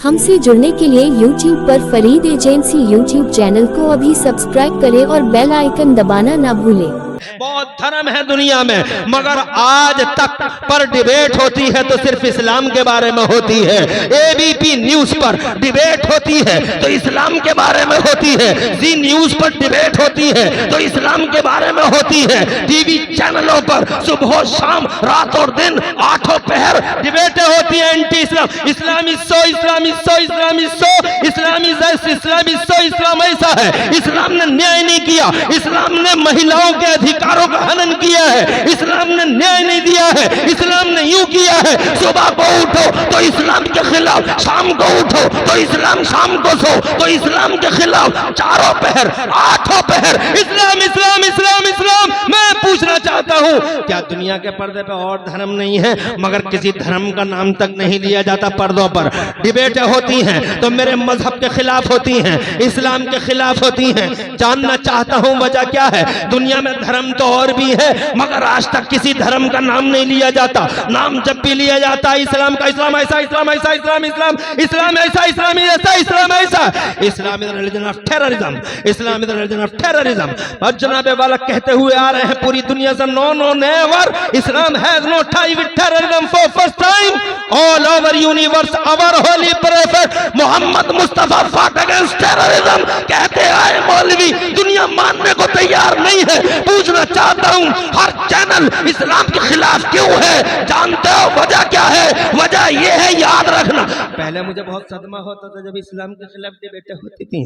हमसे जुड़ने के लिए YouTube पर फरीद एजेंसी YouTube चैनल को अभी सब्सक्राइब करें और बेल आइकन दबाना ना भूलें। बहुत धर्म है दुनिया में, मगर आज तक पर डिबेट होती है तो सिर्फ इस्लाम के बारे में होती है। एबीपी न्यूज पर डिबेट होती है तो इस्लाम के बारे में होती है। जी न्यूज पर डिबेट होती है तो इस्लाम के बारे में होती है। टीवी चैनलों पर सुबह शाम रात और दिन आठों पहर डिबेटें होती है। एंटी इस्लाम, इस्लामी सो, इस्लामी सो, इस्लामी सो, इस्लामी जैस, इस्लामी सो, इस्लाम ऐसा है। इस्लाम ने न्याय नहीं किया, इस्लाम ने महिलाओं के अधिकारों का हनन किया है, इस्लाम ने न्याय नहीं दिया है। इस्लाम ने यूं किया है, सुबह को उठो तो इस्लाम के खिलाफ, शाम को उठो तो इस्लाम, शाम को सो तो इस्लाम के खिलाफ, चारों पहर आठों पहर इस्लाम इस्लाम इस्लाम इस्लाम। मैं पूछना चाहता हूं, क्या दुनिया के पर्दे पर और धर्म नहीं है मगर किसी धर्म का नाम तक नहीं लिया जाता? पर्दों पर डिबेटें होती हैं तो मेरे मजहब के खिलाफ होती हैं, इस्लाम के खिलाफ होती हैं। जानना चाहता हूं वजह क्या है? दुनिया में धर्म तो और भी है मगर आज तक किसी धर्म का नाम नहीं लिया जाता। नाम जब भी लिया जाता है इस्लाम का, इस्लाम ऐसा, इस्लाम ऐसा, इस्लाम इस्लाम, इस्लाम ऐसा, इस्लाम ऐसा, इस्लाम ऐसा। Islam is the religion of terrorism, Islam is the religion of terrorism. और जनाब वाला कहते हुए आ रहे हैं पूरी दुनिया से, no no never, Islam has no tie with terrorism for first time all over universe our holy prophet Mohammed Mustafa fought against terrorism. कहते आए मौलवी, दुनिया मानने को तैयार नहीं है। पूछना चाहता हूं, हर चैनल इस्लाम के खिलाफ क्यों है? जानते हो वजह क्या है? वजह यह है, याद रखना। पहले मुझे बहुत सदमा होता था जब इस्लाम के खिलाफ डिबेटें होती थी।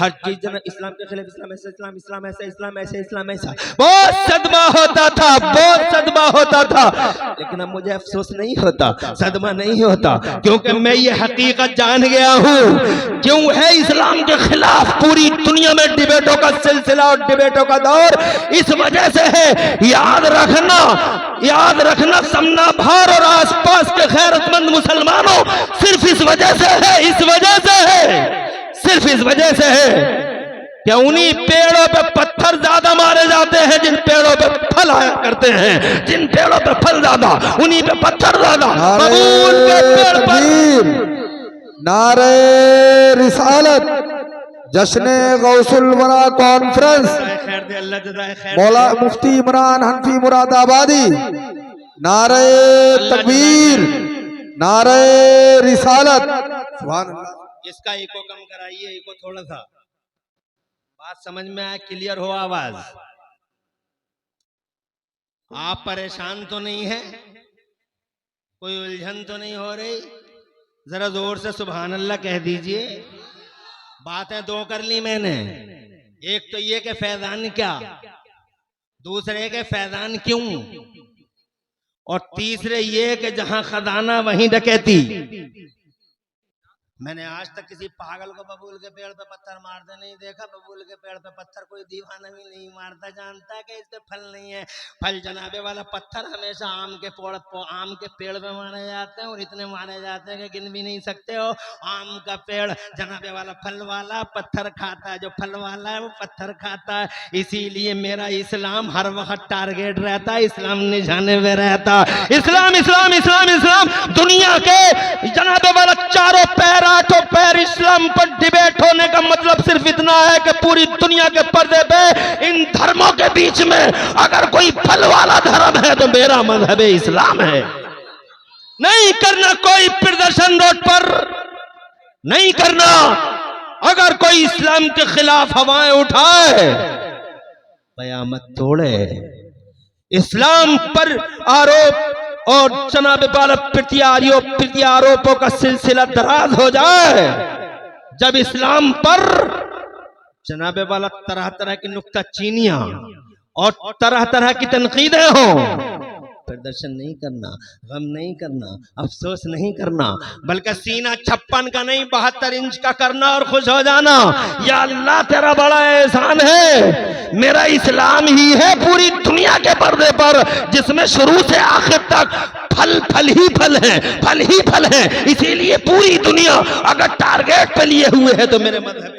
हर चीज जब इस्लाम के खिलाफ, इस्लाम ऐसा, इस्लाम इस्लाम ऐसा, इस्लाम ऐसे, इस्लाम ऐसा, बहुत सदमा होता था, बहुत सदमा होता था। लेकिन अब मुझे अफसोस नहीं होता, सदमा नहीं होता, क्योंकि मैं ये हकीकत जान गया हूं क्यों है इस्लाम के खिलाफ पूरी दुनिया में डिबेटों का सिलसिला और डिबेटों का दौर। इस वजह से है, याद रखना, याद रखना। समना भार और आसपास के गैरतमंद मुसलमानों, सिर्फ इस वजह से है, इस वजह से है, सिर्फ इस वजह से है कि उन्हीं पेड़ों पे पत्थर ज्यादा मारे जाते हैं जिन पेड़ों पे फल आया करते हैं। जिन पेड़ों पे फल ज्यादा, उन्हीं पे पत्थर ज्यादा। बबूल के पेड़ पर नारे रिसालत, जश्न गौसुल वरा कॉन्फ्रेंस, मौला मुफ्ती इमरान हनफी मुरादाबादी, नारे तकबीर, नारे रिसालत। सुभान अल्लाह। इसका इको कम कराइए, इको थोड़ा सा, बात समझ में आए, क्लियर हो आवाज? आप परेशान तो नहीं है? कोई उलझन तो नहीं हो रही? जरा जोर से सुभान अल्लाह कह दीजिए। बातें दो कर ली मैंने, एक तो ये कि फैजान क्या, दूसरे के फैजान क्यों, और तीसरे ये कि जहां खजाना वहीं डकैती। मैंने आज तक किसी पागल को बबूल के पेड़ पे पत्थर मारते नहीं देखा। बबूल के पेड़ पे पत्थर कोई दीवाना भी नहीं मारता, जानता है कि इसके फल नहीं है। फल जनाबे वाला पत्थर हमेशा आम के पेड़ पे मारे जाते हैं, और इतने मारे जाते हैं कि गिन भी नहीं सकते हो। आम का पेड़ जनाबे वाला फल वाला पत्थर खाता है, जो फल वाला है वो पत्थर खाता है। इसीलिए मेरा इस्लाम हर वक्त टारगेट रहता है, इस्लाम निशाने में रहता। इस्लाम इस्लाम इस्लाम इस्लाम। दुनिया के जनाबे वाला चारों पैर आठों पैर इस्लाम पर डिबेट होने का मतलब सिर्फ इतना है कि पूरी दुनिया के पर्दे पे इन धर्मों के बीच में अगर कोई फल वाला धर्म है तो मेरा मजहब इस्लाम है। नहीं करना कोई प्रदर्शन रोड पर, नहीं करना। अगर कोई इस्लाम के खिलाफ हवाएं उठाए, कयामत तोड़े। इस्लाम पर आरोप और जनाब वाला प्रत्यारोपों का सिलसिला दराज हो जाए, जब इस्लाम पर जनाब वाला तरह तरह की नुक्ताचीनियां और तरह तरह की तनकीदें हों, प्रदर्शन नहीं करना, गम नहीं करना, अफसोस नहीं करना, बल्कि सीना 56 का नहीं 72 इंच का करना और खुश हो जाना। या अल्लाह तेरा बड़ा एहसान है, मेरा इस्लाम ही है पूरी दुनिया के पर्दे पर जिसमें शुरू से आखिर तक फल फल ही फल है, फल ही फल है। इसीलिए पूरी दुनिया अगर टारगेट पे लिए हुए है तो मेरे मजहब।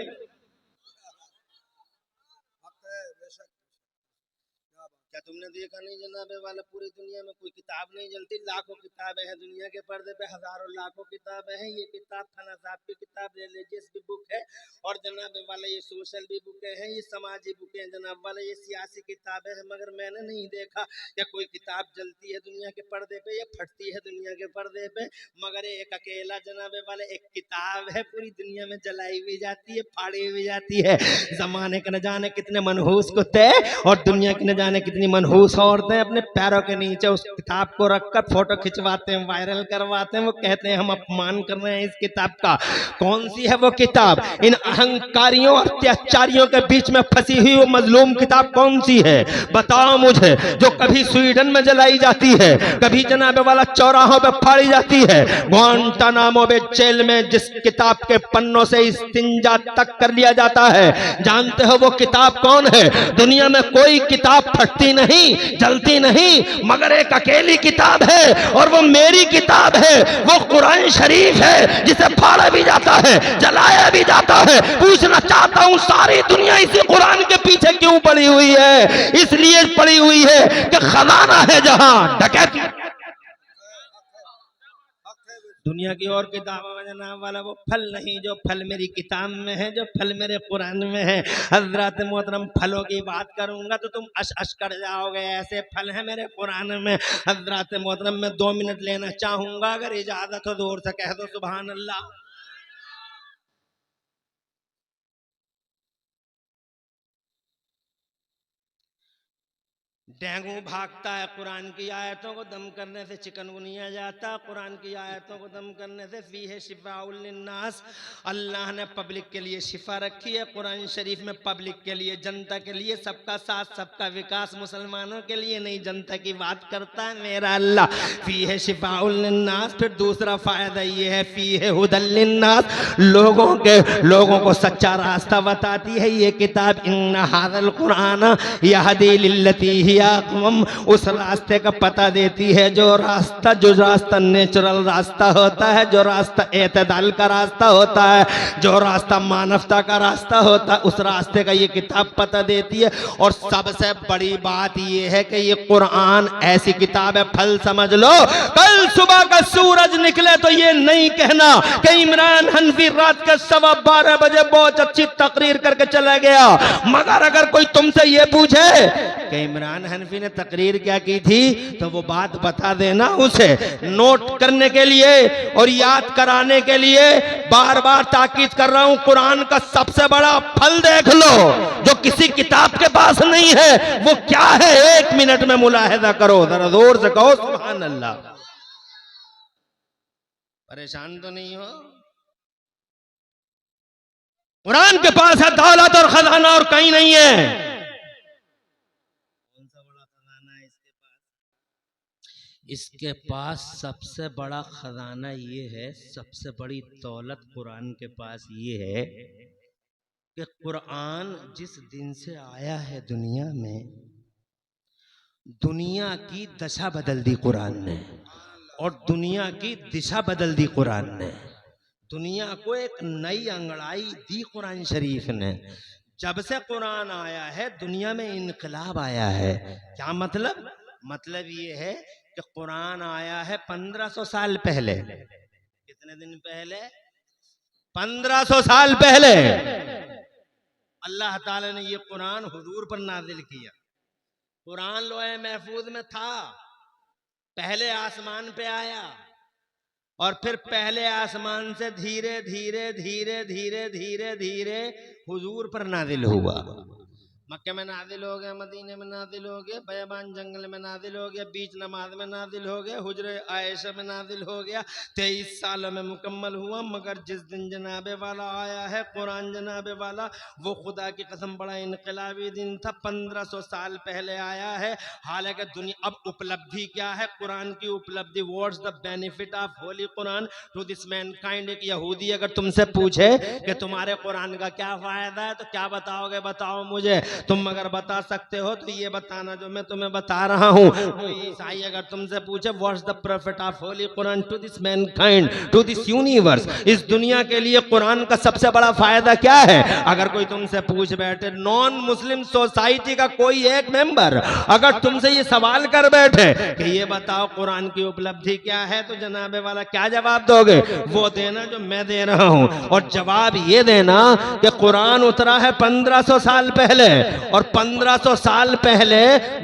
क्या तुमने हमने देखा नहीं जनाबे वाला पूरी दुनिया में कोई किताब नहीं जलती, लाखों किताबें हैं दुनिया के पर्दे पे, हजारों लाखों किताबें हैं। ये किताब थाना साहब की किताब रिलीजियस भी बुक है और जनाबे वाला ये सोशल भी बुकें हैं, ये समाजी बुकें हैं जनाब वाला, ये सियासी किताबें हैं। मगर मैंने नहीं देखा कि कोई किताब जलती है दुनिया के पर्दे पे या फटती है दुनिया के पर्दे पे, मगर एक अकेला जनाबे वाले एक किताब है पूरी दुनिया में जलाई भी जाती है, फाड़ी भी जाती है। जमाने के न जाने कितने मनहूस कुत्ते और दुनिया की न जाने कितनी मनहूस औरतें अपने पैरों के नीचे उस किताब को रखकर फोटो खिंचवाते हैं, वायरल करवाते हैं। वो कहते हैं हम अपमान कर रहे हैं इस किताब का। कौन सी है वो किताब? इन अहंकारियों और अत्याचारियों के बीच में फंसी हुई वो मजलूम किताब कौन सी है? बताओ मुझे, जो कभी स्वीडन में जलाई जाती है, कभी जनाबे वाला चौराहों पे फाड़ी जाती है, ग्वांटानामो बे जेल में जिस किताब के पन्नों से इस्तिंजा तक कर लिया जाता है, जानते हो वो किताब कौन है? दुनिया में कोई किताब फटती नहीं, जलती नहीं, मगर एक अकेली किताब है और वो मेरी किताब है, वो कुरान शरीफ है, जिसे फाड़ा भी जाता है, जलाया भी जाता है। पूछना चाहता हूं सारी दुनिया इसी कुरान के पीछे क्यों पड़ी हुई है? इसलिए पड़ी हुई है कि खजाना है जहां डकैती। दुनिया की और किताबों में जनाब वाला वो फल नहीं जो फल मेरी किताब में है, जो फल मेरे कुरान में है। हजरत मोहतरम, फलों की बात करूंगा तो तुम अश कर जाओगे, ऐसे फल है मेरे कुरान में। हजरत मोहतरम, मैं 2 मिनट लेना चाहूंगा, अगर इजाजत हो दूर से कह दो सुभान अल्लाह। डेंगू भागता है, कुरान की आयतों को दम करने से चिकनगुनिया जाता, कुरान की आयतों को दम करने से फीहे शिफाउल लिन्नास। अल्लाह ने पब्लिक के लिए शिफा रखी है कुरान शरीफ में, पब्लिक के लिए, जनता के लिए, सबका साथ सबका विकास, मुसलमानों के लिए नहीं, जनता की बात करता है मेरा अल्लाह। फीहे शिफाउल लिन्नास। फिर दूसरा फायदा ये है फीहे हुदल लिन्नास, लोगों को सच्चा रास्ता बताती है ये किताब। इन्ना हाज़ल कुरान यहदी लिल्लती हिया अक़वम, उस रास्ते का पता देती है जो रास्ता नेचुरल रास्ता होता है, जो रास्ता एतदाल का रास्ता होता है, जो रास्ता मानवता का रास्ता होता है, उस रास्ते का ये किताब पता देती है। और सबसे बड़ी बात ये है कि ये कुरान ऐसी किताब है, फल समझ लो, कल सुबह का सूरज निकले तो ये नहीं कहना कि इमरान हनफी रात के 12:15 बजे बहुत अच्छी तकरीर करके चला गया। मगर अगर कोई तुमसे ये पूछे कि इमरान हनफी ने तकरीर क्या की थी, तो वो बात बता देना उसे। नोट करने के लिए और याद कराने के लिए बार बार ताकीद कर रहा हूं, कुरान का सबसे बड़ा फल देख लो जो किसी किताब के पास नहीं है, वो क्या है? 1 मिनट में मुलाहिजा करो, जरा जोर से कहो सुभान अल्लाह। परेशान तो नहीं हो? कुरान के पास है दौलत और खजाना और कहीं नहीं है। कौन सा बड़ा खजाना है इसके पास? इसके पास सबसे बड़ा खजाना ये है, सबसे बड़ी दौलत कुरान के पास ये है कि कुरान जिस दिन से आया है दुनिया में, दुनिया की दशा बदल दी कुरान ने और दुनिया की दिशा बदल दी कुरान ने। दुनिया को एक नई अंगड़ाई दी कुरान शरीफ ने। जब से कुरान आया है दुनिया में इनकलाब आया है। क्या मतलब? मतलब ये है कि कुरान आया है 1500 साल पहले। कितने दिन पहले? 1500 साल पहले अल्लाह ताला ने ये कुरान हुजूर पर नाजिल किया। कुरान लोहे महफूज में था, पहले आसमान पे आया और फिर पहले आसमान से धीरे धीरे धीरे धीरे धीरे धीरे हुजूर पर नाजिल हुआ। मक्के में नाजिल हो गया, मदीने में नाजिल हो गया, बयाबान जंगल में नाजिल हो गया, बीच नमाज में नाजिल हो गया, हुजरे आयशा में नाजिल हो गया। 23 सालों में मुकम्मल हुआ। मगर जिस दिन जनाबे वाला आया है कुरान, जनाबे वाला, वो खुदा की कसम बड़ा इनकलाबी दिन था। 1500 साल पहले आया है। हालांकि दुनिया अब उपलब्धि क्या है कुरान की? उपलब्धि, what's the benefit of holy Quran to this mankind. एक यहूदी अगर तुमसे पूछे कि तुम्हारे कुरान का क्या फायदा है तो क्या बताओगे? बताओ मुझे। तुम अगर बता सकते हो तो ये बताना जो मैं तुम्हें बता रहा हूँ। तो ईसाई अगर तुमसे पूछे what's the profit of holy Quran to this mankind, to this universe, इस दुनिया के लिए कुरान का सबसे बड़ा फायदा क्या है, अगर कोई तुमसे पूछ बैठे, नॉन मुस्लिम सोसाइटी का कोई एक मेंबर अगर तुमसे ये सवाल कर बैठे कि ये बताओ कुरान की उपलब्धि क्या है, तो जनाबे वाला क्या जवाब दोगे? वो देना जो मैं दे रहा हूं, और जवाब ये देना कि कुरान उतरा है 1500 साल पहले, और 1500 साल पहले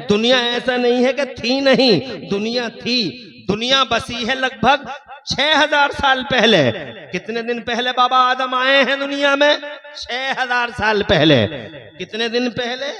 दुनिया ऐसा नहीं है कि थी नहीं, दुनिया थी। दुनिया बसी है लगभग 6000 साल पहले। कितने दिन पहले बाबा आदम आए हैं दुनिया में? 6000 साल पहले। कितने दिन पहले?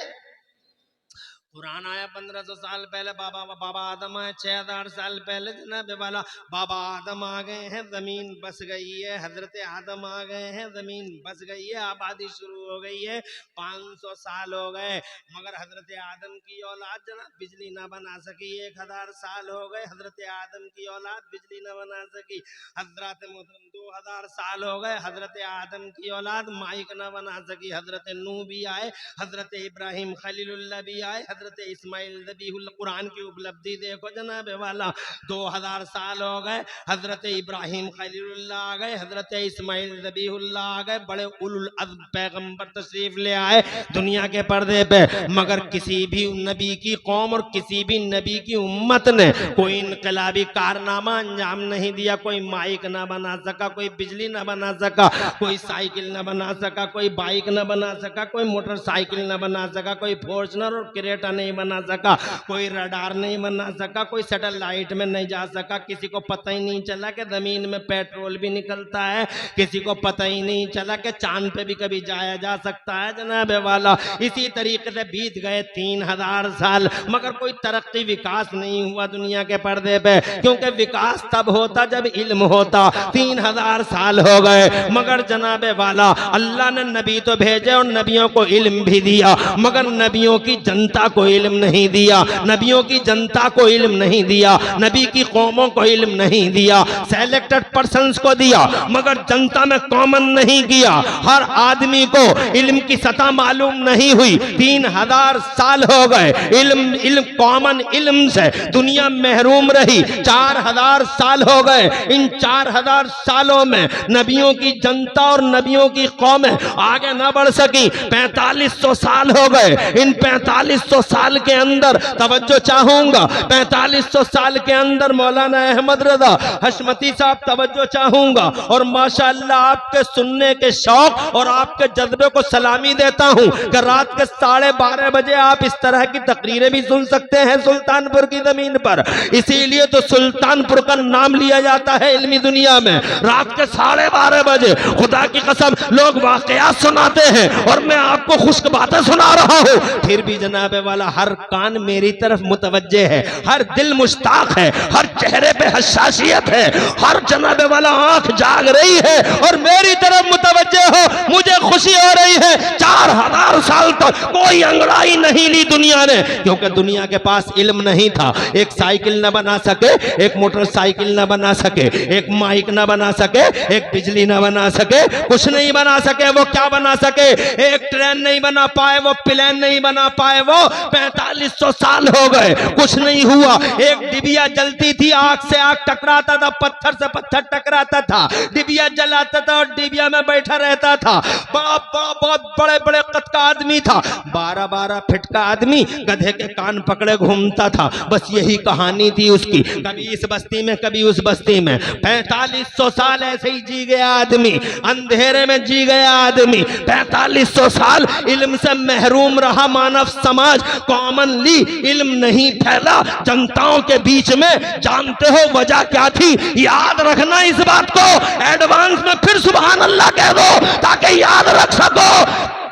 कुरान आया 1500 साल पहले, बाबा आदम आए 6000 साल पहले। जनाबे वाला बाबा आदम आ गए हैं, जमीन बस गई है। हजरत आदम आ गए हैं, जमीन बस गई है, आबादी शुरू हो गई है। 500 साल हो गए मगर हजरत आदम की औलाद जनाब बिजली ना बना सकी। 1000 साल हो गए, हजरत आदम की औलाद बिजली ना बना सकी। हजरत मोहतरम 2000 साल हो गए, हजरत आदम की औलाद माइक ना बना सकी। हजरत नूह भी आए, हजरत इब्राहिम खलीलुल्लाह भी आए, हजरत इस्माइल ज़बीहुल। कुरान की उपलब्धि देखो जनाबे वाला, 2000 साल हो गए, हजरत इब्राहिम खलीलुल्लाह आ गए, हजरत इस्माइल ज़बीहुल्लाह आ गए, बड़े उलुल अज़्म पैगंबर तशरीफ ले आए दुनिया के पर्दे पे। मगर किसी भी नबी की कौम और किसी भी नबी की उम्मत ने कोई इनकलाबी कारनामा अंजाम नहीं दिया। कोई माइक ना बना सका, कोई बिजली ना बना सका, कोई साइकिल ना बना सका, कोई बाइक ना बना सका, कोई मोटरसाइकिल ना बना सका, कोई फॉर्च्यूनर और क्रेटा नहीं बना सका, कोई रडार नहीं बना सका, कोई सैटेलाइट में नहीं जा सका। किसी को पता ही नहीं चला कि जमीन में पेट्रोल भी निकलता है, किसी को पता ही नहीं चला कि चांद पे भी कभी जाया जा सकता है जनाबे वाला। इसी तरीके से बीत गए 3000 साल, मगर कोई तरक्की विकास नहीं हुआ दुनिया के पर्दे पे, क्योंकि विकास तब होता जब इल्म होता। 3000 साल हो गए मगर जनाबे वाला अल्लाह ने नबी तो भेजे और नबियों को इल्म भी दिया, मगर नबियों की जनता को इल्म नहीं दिया, नबियों की जनता को इल्म नहीं दिया, नबी की कौमों को इल्म नहीं दिया। सेलेक्टेड पर्सन्स को दिया मगर जनता में कॉमन नहीं किया। हर आदमी को इल्म की सतह मालूम नहीं हुई। 3000 साल हो गए इल्म कॉमन इल्म से दुनिया महरूम रही। 4000 साल हो गए, इन 4000 सालों में नबियों की जनता और नबियों की कौमें आगे न बढ़ सकी। 4500 साल हो गए, इन 4500 साल के अंदर तवज्जो चाहूंगा, 4500 साल के अंदर मौलाना अहमद रजा हशमती साहब तवज्जो चाहूंगा, और माशाअल्लाह आपके सुनने के शौक और आपके जज्बे को सलामी देता हूं कि रात के 12:30 बजे आप इस तरह की तकरीरें भी सुन सकते हैं सुल्तानपुर की जमीन पर। इसीलिए तो सुल्तानपुर का नाम लिया जाता है इल्मी दुनिया में। रात के 12:30 बजे खुदा की कसम लोग वाकयात सुनाते हैं और मैं आपको खुश्क बातें सुना रहा हूं, फिर भी जनाबे वाला हर कान मेरी तरफ मुतवज्जे है, हर दिल मुश्ताक है, हर चेहरे पे हसासियत है, हर जनाबे वाला आंख जाग रही है और मेरी तरफ मुतवज्जे हो। मुझे खुशी हो रही है 4000 साल तक कोई अंगड़ाई नहीं ली दुनिया ने, क्योंकि दुनिया के पास इल्म नहीं था। एक साइकिल न बना सके, एक मोटरसाइकिल न बना सके, एक माइक न बना सके, एक बिजली न बना सके, कुछ नहीं बना सके। वो क्या बना सके? एक ट्रेन नहीं बना पाए, वो प्लेन नहीं बना पाए। वो 4500 साल हो गए, कुछ नहीं हुआ। एक डिबिया जलती थी, आग से आग टकराता था, पत्थर से पत्थर टकराता था, डिबिया जलाता था और डिबिया में बैठा रहता था। बहुत बड़े बड़े कद का आदमी था, 12-12 फीट का आदमी गधे के कान पकड़े घूमता था। बस यही कहानी थी उसकी, कभी इस बस्ती में कभी उस बस्ती में। 4500 साल ऐसे ही जी गया आदमी, अंधेरे में जी गया आदमी। 4500 साल इल्म से महरूम रहा मानव समाज। कॉमनली इल्म नहीं फैला जनताओं के बीच में। जानते हो वजह क्या थी? याद रखना इस बात को, एडवांस में फिर सुभान अल्लाह कह दो ताकि याद रख सको।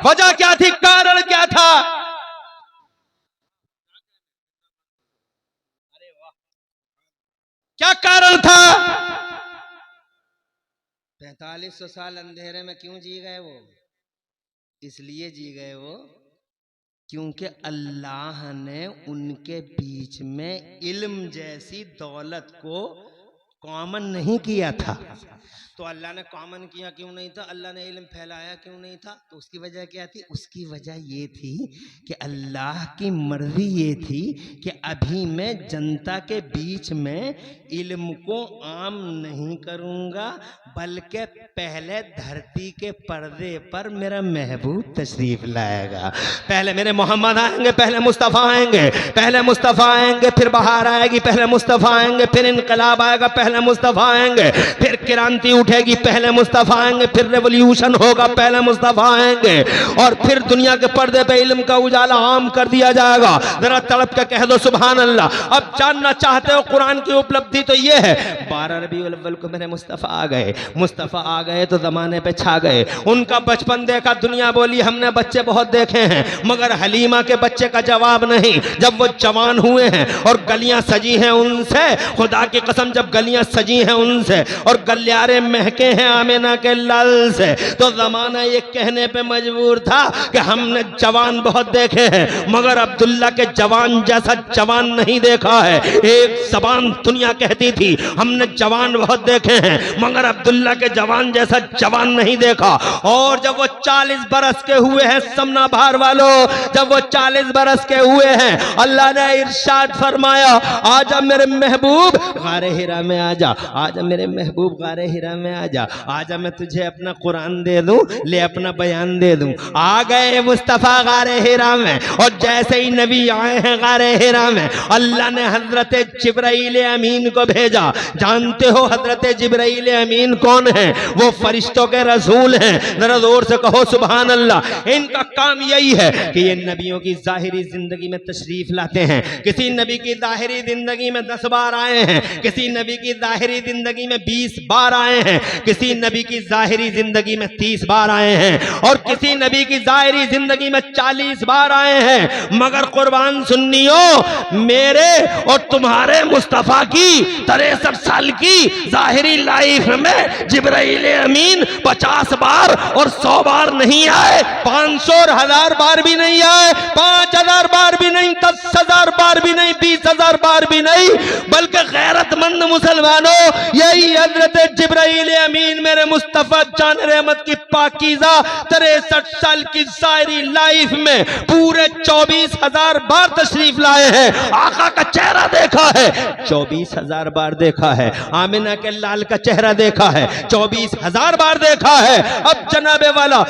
वजह क्या थी? कारण क्या था? क्या कारण था? 4500 साल अंधेरे में क्यों जी गए वो? इसलिए जी गए वो क्योंकि अल्लाह ने उनके बीच में इल्म जैसी दौलत को कॉमन नहीं किया था। तो अल्लाह ने कॉमन किया क्यों नहीं था? अल्लाह ने इल्म फैलाया क्यों नहीं था? तो उसकी वजह क्या थी? उसकी वजह ये थी कि अल्लाह की मर्जी ये थी कि अभी मैं जनता के बीच में इल्म को आम नहीं करूँगा, बल्कि पहले धरती के पर्दे पर मेरा महबूब तशरीफ लाएगा। पहले मेरे मोहम्मद आएंगे, पहले मुस्तफ़ा आएंगे, पहले मुस्तफ़ा आएंगे, फिर बहार आएगी, पहले मुस्तफ़ा आएंगे, फिर इनकलाब आएगा, पहले मुस्तफ़ा आएंगे, फिर क्रांति उठेगी, पहले मुस्तफ़ा आएंगे, फिर रेवोल्यूशन होगा, पहले मुस्तफ़ा आएंगे, और फिर दुनिया के पर्दे पे इल्म का उजाला आम कर दिया जाएगा। जरा तड़प के कह दो सुभान अल्लाह। अब जानना चाहते हो कुरान की उपलब्धि तो ये है, 12 रबीउल अव्वल को मेरे मुस्तफ़ा आ गए। मुस्तफ़ा आ गए तो जमाने पे छा गए। उनका बचपन देखा, दुनिया बोली हमने बच्चे बहुत देखे हैं, मगर हलीमा के बच्चे का जवाब नहीं। जब वो जवान हुए हैं और गलियां सजी हैं उनसे, खुदा की कसम जब गलियां सजी हैं उनसे और गलियारे महके हैं आमिना के लाल से, तो जमाना ये कहने पे मजबूर था कि हमने जवान बहुत देखे हैं, मगर अब्दुल्ला के जवान जैसा जवान नहीं देखा है। एक जबान दुनिया कहती थी हमने जवान बहुत देखे हैं, मगर अब्दुल्ला के जवान जैसा जवान नहीं देखा। और जब वो 40 बरस के हुए हैं, समना भार वालों, जब वो 40 बरस के हुए हैं, अल्लाह ने इरशाद फरमाया आजा मेरे महबूब गारे हिरा में आजा, आजा मेरे महबूब गारे हिरा में आजा, आजा मैं तुझे अपना कुरान दे दूं, ले अपना बयान दे दूं। आ गए मुस्तफ़ा गारे हिरा में, और जैसे ही नबी आए हैं गारे हिरा में, अल्लाह ने हजरत जिब्राइल अमीन को भेजा। जानते हो हजरत जिब्राइल अमीन कौन है? वो फरिश्तों के रसूल हैं। जरा जोर से कहो सुभान अल्लाह। इनका काम यही है कि ये नबियों की जाहिरी जिंदगी में तशरीफ लाते हैं। किसी नबी की जाहिरी जिंदगी में 10 बार आए हैं, किसी नबी की जाहिरी जिंदगी में 20 बार आए हैं, किसी नबी की जाहिरी जिंदगी में 30 बार आए हैं, और किसी नबी की जाहिरी जिंदगी में 40 बार आए हैं। मगर कुर्बान सुन्नियों, मेरे और तुम्हारे मुस्तफ़ा की 63 साल की जाहिरी लाइफ में जिब्राइल अमीन 50 बार और 100 बार नहीं आए, 500 और 1000 बार भी नहीं आए, 5000 बार भी नहीं, 10,000 बार भी नहीं, 20,000 बार भी नहीं, बल्कि गैरतमंद मुसलमानों, यही हजरत जिब्राइल अमीन मेरे मुस्तफ़ा जान रहमत की पाकीज़ा 63 साल की जाहिरी लाइफ में पूरे 24,000 बार तशरीफ लाए हैं। आका का चेहरा देखा है, 24,000 बार देखा है। आमिना के लाल का चेहरा देखा है, 24,000 बार देखा है। अब जनाबे वाला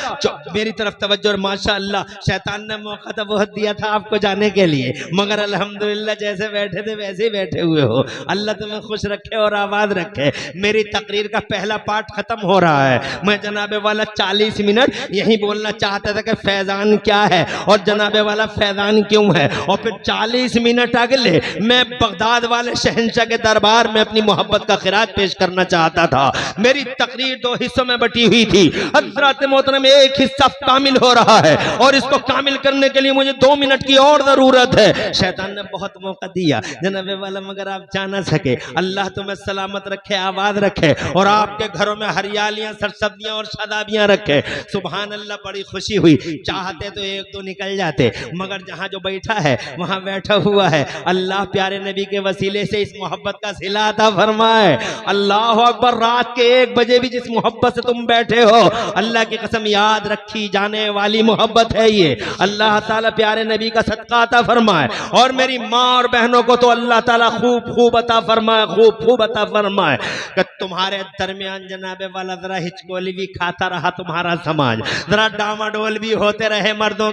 मेरी तरफ तवज्जो। और माशाअल्लाह शैतान ने मौका तो बहुत दिया था आपको जाने के लिए, मगर अल्हम्दुलिल्लाह जैसे बैठे थे वैसे ही बैठे हुए हो। अल्लाह तुम्हें खुश रखे और आबाद रखे। मेरी तकरीर का पहला पार्ट खत्म हो रहा है। मैं जनाबे वाला 40 मिनट यही बोलना चाहता था कि फैजान क्या है और जनाबे वाला फैजान क्यों है, और फिर 40 मिनट अगले मैं बगदाद वाले शहंशाह के दरबार में अपनी मोहब्बत का खिराज पेश करना चाहता था। मेरी तकरीर 2 हिस्सों में बटी हुई थी। हज़रत मोहतरम एक हिस्सा कामिल हो रहा है और इसको कामिल करने के लिए मुझे 2 मिनट की और जरूरत है। शैतान ने बहुत मौका दिया जनाबे वाला, मगर आप जा ना सके। अल्लाह तुम्हें सलामत रखे, आबाद रखे, और आपके घरों में हरियालियां, सरसब्जियां और शादाबियां रखे। सुभान अल्लाह। बड़ी खुशी हुई। चाहते तो 1-2 निकल जाते, मगर जहां जो बैठा है वहां बैठा हुआ है। अल्लाह प्यारे नबी के वसीले से इस मोहब्बत का सिला अता फरमाए। अल्लाह अकबर। रात के 1 बजे भी जिस मोहब्बत से तुम बैठे हो, अल्लाह की कसम याद रखी जाने वाली मोहब्बत है ये। अल्लाह ताला प्यारे नबी का सदका अता फरमाए। और मेरी माँ और बहनों को तो अल्लाह ताला खूब खूब अता फरमाए, खूब खूब अता फरमाए कि तुम्हारे दरमियान जनाबे वाला जरा हिचकोली भी खाता रहा तुम्हारा समाज, जरा डामाडोल भी होते रहे मर्दों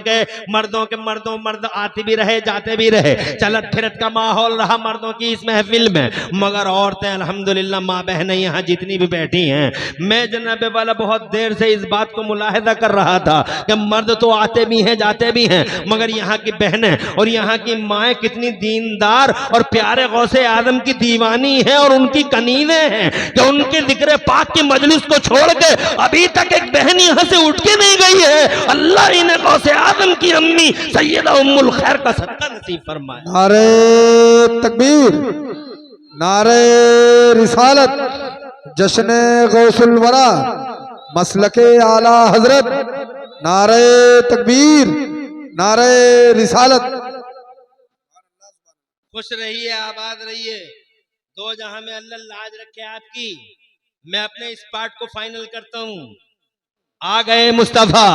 के मर्द आते भी रहे जाते भी रहे, चलत फिरत का माहौल रहा मर्दों की इस महफिल में। मगर औरतें अल्हम्दुलिल्लाह माँ बहनें यहाँ जितनी भी बैठी हैं, मैं जनाबे वाला बहुत देर से इस बात को मुलाहिजा कर रहा था कि मर्द तो आते भी हैं जाते भी हैं, मगर यहाँ की बहनें और यहाँ की माएँ कितनी दीनदार और प्यारे गौसे आदम की दीवानी है और उनकी कनीने हैं कि उनके जिक्र पाक की मजलिस को छोड़ के अभी तक एक बहन यहाँ से उठ के नहीं गई है। अल्लाह इन्हें गौसे आदम की अम्मी सैयदा उम्मुल खैर का सदका नसीब फरमाए। नारे तकबीर, नारे रिसालत, जश्न गौसुल वरा, मसलके आला हजरत, नारे तकबीर, नारे रिसालत। खुश रहिए, आबाद रहिए। दो जहां में अल्लाह लाज रखे आपकी। मैं अपने इस पार्ट को फाइनल करता हूं। आ गए मुस्तफा।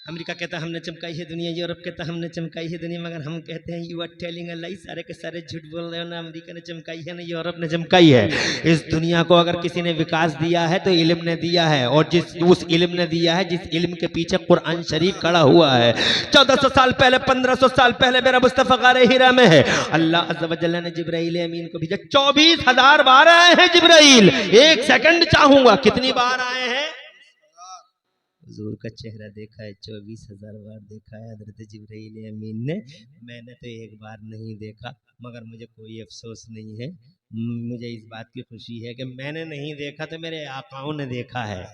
अमेरिका कहता है हमने चमकाई है दुनिया, यूरोप कहता है हमने चमकाई है दुनिया, मगर हम कहते हैं यू आर टेलिंग अ लाई। सारे के सारे झूठ बोल रहे हो, ना अमेरिका ने चमकाई है ना यूरोप ने चमकाई है। इस दुनिया को अगर किसी ने विकास दिया है तो इल्म ने दिया है, और जिस उस इल्म ने दिया है, जिस इल्म के पीछे कुरान शरीफ खड़ा हुआ है। 1400 साल पहले, 1500 साल पहले मेरा मुस्तफा गारे हिरा में है। अल्लाह अज़्ज़ व जल्ल ने जिब्राइल अमीन को भेजा। 24,000 बार आए हैं जिब्राइल। एक सेकंड चाहूंगा, कितनी बार आए हैं? हुजूर का चेहरा देखा है 24,000 बार देखा है हजरत जिब्राइल अमीन ने। मैंने तो एक बार नहीं देखा, मगर मुझे कोई अफसोस नहीं है। मुझे इस बात की खुशी है कि मैंने नहीं देखा तो मेरे आकाओं ने देखा है।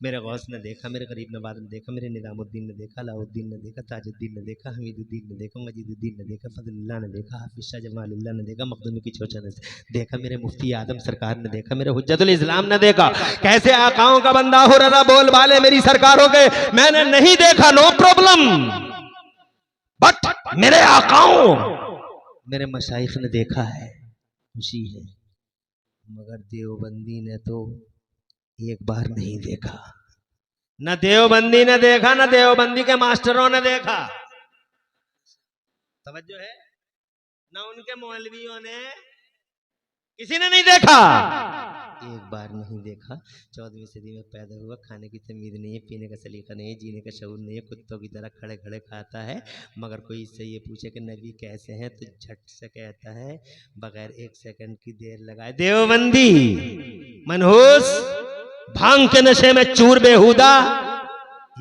मेरे गौस ने देखा, मेरे गरीब नवाज ने देखा, मेरे निज़ामुद्दीन ने देखा, अलाउद्दीन ने देखा, ताजुद्दीन ने देखा, हमीदुद्दीन ने देखा, मजीदुद्दीन ने देखा, फजलुल्लाह ने देखा, हाफिज शाह जमालुल्लाह ने देखा, मखदूम की चोचा ने देखा, मेरे मुफ्ती आदम सरकार ने देखा, मेरे हुज्जतुल इस्लाम ने देखा। कैसे आकाओं का बंदा हो रहा बोल वाले मेरी सरकारों के मैंने नहीं देखा, नो प्रॉब्लम, बट मेरे आकाओं मेरे मशाइख ने देखा है, खुशी है। मगर देवबंदी ने तो एक बार नहीं देखा। न देवबंदी ने देखा, न देवबंदी के मास्टरों ने देखा। तवज्जो है? न उनके मौलवियों ने, किसी ने नहीं देखा। एक बार नहीं देखा। 14वीं सदी में पैदा हुआ, खाने की तमीज नहीं है, पीने का सलीका नहीं है, जीने का शऊर नहीं है, कुत्तों की तरह खड़े खड़े खाता है। मगर कोई इससे ये पूछे कि नबी कैसे हैं तो झट से कहता है बगैर एक सेकंड की देर लगाए, देवबंदी मनहूस भांग के नशे में चूर बेहुदा,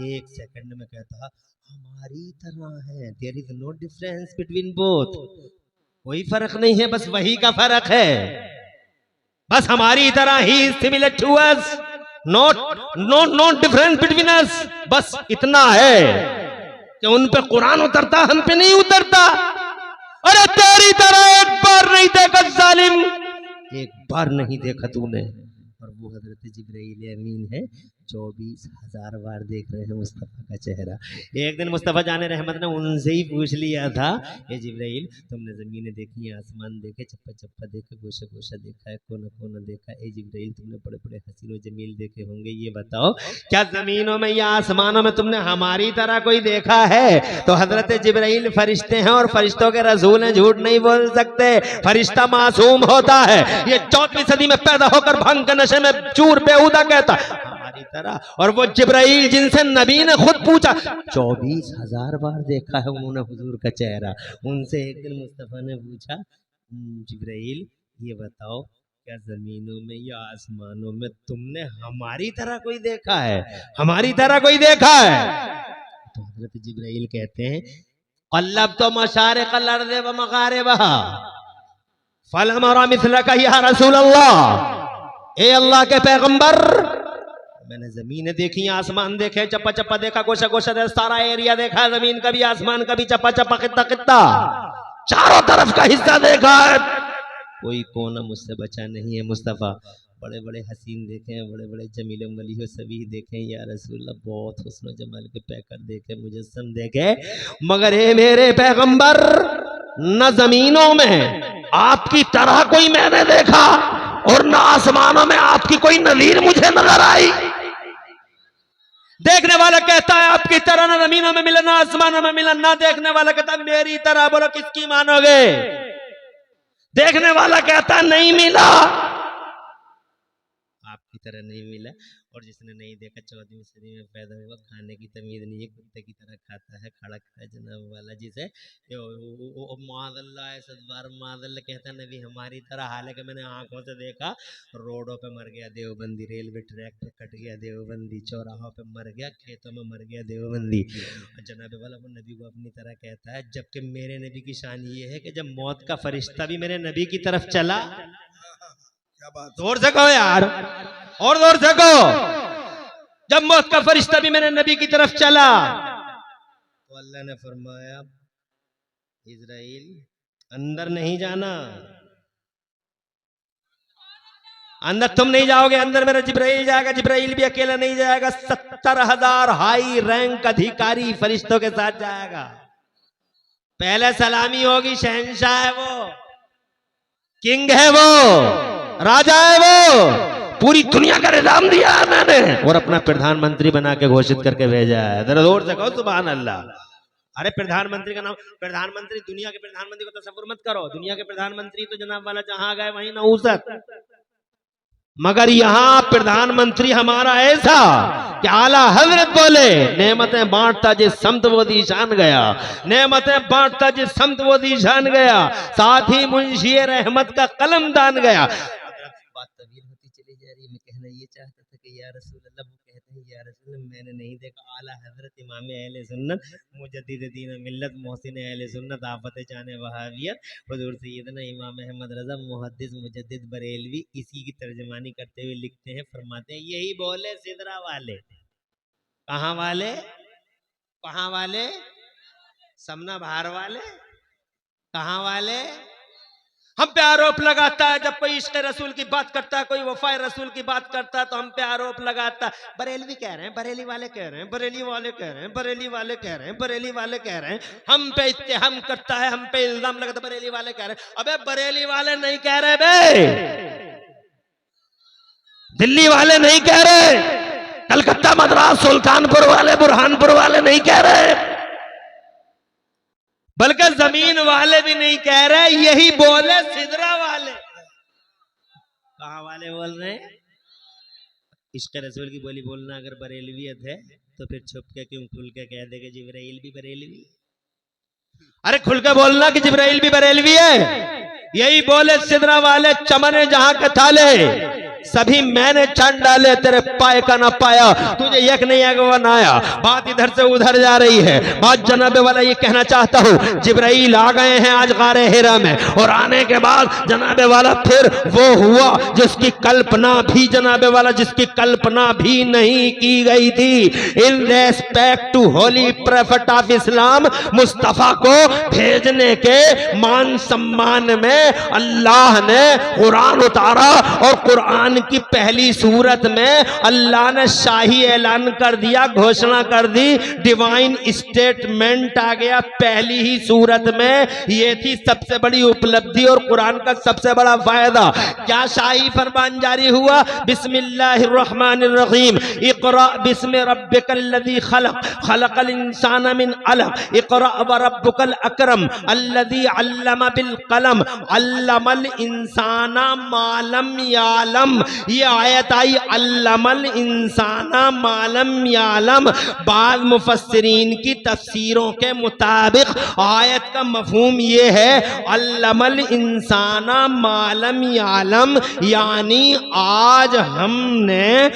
एक सेकंड में कहता हमारी तरह है। There is no difference between both, कोई फर्क नहीं है, बस वही का फर्क है, बस हमारी तरह ही similar to us, not difference between us. बस इतना है कि उन पे कुरान उतरता, हम पे नहीं उतरता। अरे तेरी तरह एक बार नहीं देखा जालिम, एक बार नहीं देखा तूने। और वो हजरत जिब्राइल अमीन है, 24,000 बार देख रहे हैं मुस्तफ़ा का चेहरा। एक दिन मुस्तफ़ा जाने रहमत ने उनसे ही पूछ लिया था, ये जिब्राइल तुमने ज़मीनें देखी, आसमान देखे, चप्पा चप्पा देखे, गोशा गोशा देखा है, कोना कोना देखा है, जिब्राइल तुमने बड़े बड़े हसीन जमील देखे होंगे, ये बताओ क्या ज़मीनों में या आसमानों में तुमने हमारी तरह कोई देखा है? तो हजरत जिब्राइल फरिश्ते हैं और फरिश्तों के रसूल हैं, झूठ नहीं बोल सकते। फरिश्ता मासूम होता है। ये 14वीं सदी में पैदा होकर भंग के नशे में चूर बेहुदा कहता हमारी तरह। और वो जिब्राइल जिनसे नबी ने खुद पूछा, 24,000 बार देखा है उन्होंने हुजूर का चेहरा। उनसे एक दिन मुस्तफ़ा ने पूछा, जिब्राइल ये बताओ क्या जमीनों में या आसमानों में तुमने हमारी तरह कोई देखा है? हमारी तरह कोई देखा है? तो हजरत जिब्राइल कहते हैं अल्लाह तो मशारिक़ अल-अर्ज़ व मग़ारिबहा फलम अरा मिस्लका या रसूल अल्लाह। ए अल्लाह के पैगंबर, मैंने जमीनें देखी, आसमान देखे, चप्पा चप्पा देखा, गोशा गोशा देखा, सारा एरिया देखा, जमीन का भी आसमान का भी, चप्पा चप्पा कितना कितना चारों तरफ का हिस्सा देखा है, कोई कोना मुझसे बचा नहीं है। मुस्तफ़ा बड़े बड़े हसीन देखे हैं, बड़े बड़े जमील मलिह सभी देखे या रसूलल्लाह, बहुत हुस्न जमाल के पैकर देखे, मुजस्सम देखे, मगर ए मेरे पैगंबर न जमीनों में आपकी तरह कोई मैंने देखा और न आसमानों में आपकी कोई नज़ीर मुझे नजर आई। देखने वाला कहता है आपकी तरह ना जमीनों में मिला, ना आसमानों में मिला। ना देखने वाला कहता है मेरी तरह, बोलो किसकी मानोगे? देखने वाला कहता नहीं मिला, आपकी तरह नहीं मिला। और जिसने नहीं देखा 14वीं सदी में पैदा हुआ, खाने की तमीज नहीं है, कुत्ते की तरह खाता है, खड़ा खड़ा जनाब वाला, जिसे मादल्ला कहता है नबी हमारी तरह। हालांकि मैंने आंखों से देखा, रोडों पे मर गया देवबंदी, रेलवे ट्रैक पे कट गया देवबंदी, चौराहों पे मर गया, खेतों में मर गया देवबंदी। जनाब वाला वो नबी को अपनी तरह कहता है, जबकि मेरे नबी की शान ये है कि जब मौत का फरिश्ता भी मेरे नबी की तरफ चला, जोर से कहो यार, और जोर से कहो, जब मौत का फरिश्ता भी मेरे नबी की तरफ चला तो अल्लाह ने फरमाया इज़राइल अंदर नहीं जाना, अंदर तुम नहीं जाओगे, अंदर मेरा जिब्राइल जाएगा। जिब्राइल भी अकेला नहीं जाएगा, 70,000 हाई रैंक अधिकारी फरिश्तों के साथ जाएगा। पहले सलामी होगी, शहंशाह है वो, किंग है वो, राजा है वो, पूरी दुनिया का निजाम दिया है मैंने और अपना प्रधानमंत्री बना के घोषित करके भेजा है। जरा जोर से कहो सुभान अल्लाह। अरे प्रधानमंत्री का नाम, प्रधानमंत्री, दुनिया के प्रधानमंत्री को तसव्वुर मत करो, दुनिया के प्रधानमंत्री तो जनाब वाला जहां गए वहीं नऊसत, मगर यहाँ प्रधानमंत्री हमारा ऐसा कि आला हजरत बोले नेमतें बांटता जिस समत वो दीशान गया, नेमतें बांटता जिस समत वो दीशान गया, साथ ही मुंशी रहमत का कलम दान गया। बात तवील होती चली जा रही है। मैं कहना ये चाहता था कि या रसूल अल्लाह, वो कहते हैं या रसूल अल्लाह, मैंने नहीं देखा आला हजरत इमाम अहले सुन्नत मुजद्दिद दीन मिल्लत मोहसिन अहले सुन्नत आफत जाने वहावियत हुजूर सैयदना इमाम अहमद रज़ा मुहद्दिस मुजद्दिद बरेलवी इसी की तर्जमानी करते हुए लिखते हैं, फरमाते हैं यही बोले सिदरा वाले। कहाँ वाले? कहाँ वाले? समना भार वाले। कहाँ वाले? हम पे आरोप लगाता है जब कोई इश्क़ रसूल की बात करता है, कोई वफाए रसूल की बात करता है तो हम पे आरोप लगाता है, बरेलवी कह रहे हैं, बरेली वाले कह रहे हैं, बरेली वाले कह रहे हैं, बरेली वाले कह रहे हैं, बरेली वाले कह रहे हैं, हम पे इत्तेहाम करता है, हम पे इल्जाम लगाता है, बरेली वाले कह रहे हैं। अबे बरेली वाले नहीं कह रहे बे, दिल्ली वाले नहीं कह रहे, कलकत्ता मद्रास सुल्तानपुर वाले बुरहानपुर वाले नहीं कह रहे, बल्कि जमीन वाले भी नहीं कह रहे, यही बोले सिदरा वाले। कहाँ वाले बोल रहे हैं? इश्क़ रसूल की बोली बोलना अगर बरेलवियत है तो फिर छुप के क्यों खुल के कह दे कि जिब्राइल भी बरेलवी? अरे खुल के बोलना कि जिब्राइल भी बरेलवी है। यही बोले सिदरा वाले, चमने जहां के थाले सभी मैंने छान डाले, तेरे पाए का ना पाया, तुझे एक नहीं आगे बनाया। बात इधर से उधर जा रही है। बात जनाबे वाला ये कहना चाहता हूँ, जिब्राइल आ गए हैं आज गारे हिरा में, और आने के बाद जनाबे वाला फिर वो हुआ जिसकी कल्पना भी जनाबे वाला जिसकी कल्पना भी नहीं की गई थी। In respect to holy prophet of Islam Mustafa को भेजने के मान सम्मान में अल्लाह ने कुरान उतारा, और कुरान की पहली सूरत में अल्लाह ने शाही ऐलान कर दिया, घोषणा कर दी, डिवाइन स्टेटमेंट आ गया पहली ही सूरत में। ये थी सबसे बड़ी उपलब्धि और कुरान का सबसे बड़ा फायदा। क्या शाही फरमान जारी हुआ? बिस्मिल्लाहिर्रहमानिर्रहीम, इक़रा बिस्मि रब्बिकल्लज़ी खलक़, खलक़ल इंसान मिन अलक़, इक़रा व रब्बुकल अकरम अल्लज़ी अल्लम बिल कलम, अल्लमल इंसाना मालम यालम। ये आयत आई अल्लमल इंसाना मालम यालम। बाद मुफस्सिरीन की तफसीरों के मुताबिक आयत का मफहूम ये है अल्लमल इंसाना मालम यालम, यानी आज हमने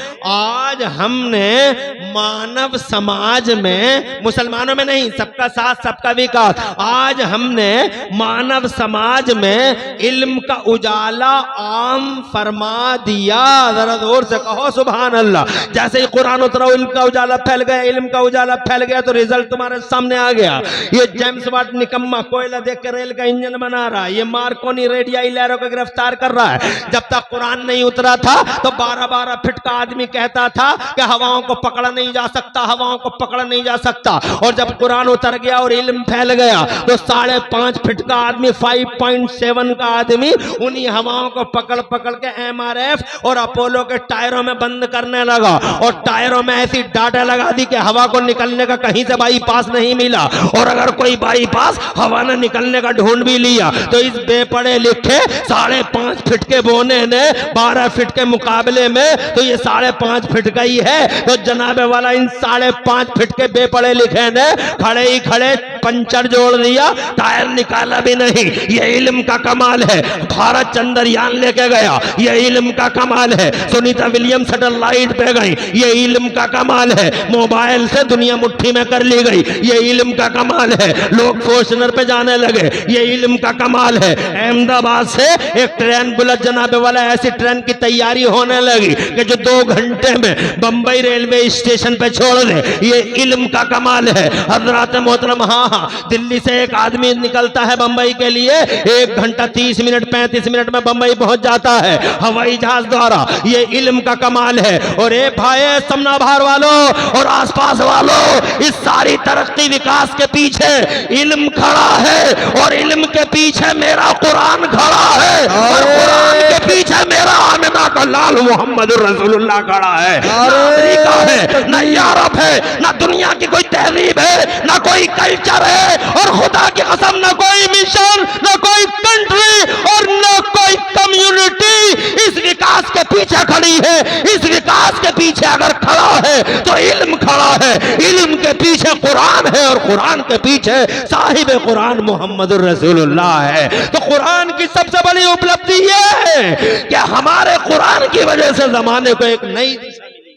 मानव समाज में, मुसलमानों में नहीं, सबका साथ सबका विकास, आज हमने मानव समाज में इल्म का उजाला आम फरमा दिया। जरा जोर से कहो सुभान अल्लाह। जैसे ही कुरान उतरा, इल्म का उजाला फैल गया, इल्म का उजाला फैल गया तो रिजल्ट तुम्हारे सामने आ गया। ये जेम्स वाट निकम्मा कोयला देख के रेल का इंजन बना रहा है, ये मार्कोनी रेडियाई लहरों को गिरफ्तार कर रहा है। जब तक कुरान नहीं उतरा था तो 12-12 फीट का आदमी कहता था कि हवाओं को पकड़ा नहीं जा सकता, हवाओं को पकड़ा नहीं जा सकता। और जब कुरान उतर गया और इल्म फैल गया तो 5.5 फीट का आदमी, 5.7 का आदमी उन्हीं हवाओं को पकड़ पकड़ के MRF और अपोलो के टायरों में बंद करने लगा, और टायरों में ऐसी डाटा लगा दी कि हवा को निकलने का कहीं से बाईपास नहीं मिला। और अगर कोई बाईपास हवा ने निकलने का ढूंढ भी लिया तो इस बेपढ़े लिखे 5.5 फीट के बोने ने 12 फीट के मुकाबले में तो ये 5.5 फीट का ही है। तो जनाबे वाला इन 5.5 फीट के बेपढ़े लिखे ने खड़े ही खड़े पंचर जोड़ दिया, टायर निकाला भी नहीं। ये इल्म का कमाल है। भारत चंद्रयान लेके गया, ये इल्म का कमाल है। सुनीता विलियम सैटेलाइट पे गई, ये इल्म का कमाल है। मोबाइल से दुनिया मुट्ठी में कर ली गई, ये इल्म का कमाल है। लोग फॉर्च्यूनर पे जाने लगे, ये इल्म का कमाल है। अहमदाबाद से एक ट्रेन बुलेट जनाबे वाला, ऐसी ट्रेन की तैयारी होने लगी कि जो 2 घंटे में बंबई रेलवे स्टेशन पे छोड़ दे, ये इल्म का कमाल है। हजरात मोहतरम, हाँ, हाँ, दिल्ली से एक आदमी निकलता है बंबई के लिए, 1 घंटा 30 मिनट 35 मिनट में बंबई पहुंच जाता है हवाई जहाज द्वारा। ये इल्म का कमाल है। और ए भाई समना भार वालों और आसपास वालों, इस सारी तरक्की विकास के पीछे इल्म खड़ा है और इल्म के पीछे मेरा कुरान खड़ा है और कुरान के पीछे मेरा आमिना का लाल मोहम्मद रसूलुल्लाह खड़ा है। ना अमेरिका है, ना यूरोप है, ना दुनिया की कोई तहजीब है, ना कोई कल्चर है, और खुदा की कसम ना कोई मिशन, ना कोई कंट्री और ना कोई कम्युनिटी इस विकास के पीछे खड़ी है। इस विकास के पीछे अगर खड़ा है तो इल्म खड़ा है, इल्म के पीछे कुरान है और कुरान के पीछे साहिब कुरान मोहम्मद रसूलुल्लाह है। तो कुरान की सबसे बड़ी उपलब्धि यह है कि हमारे कुरान की वजह से जमाने को एक नई दिशा मिली।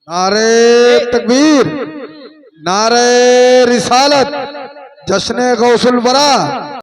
नारे तकबीर, नारे रिसालत, जश्न गौसुल वरा।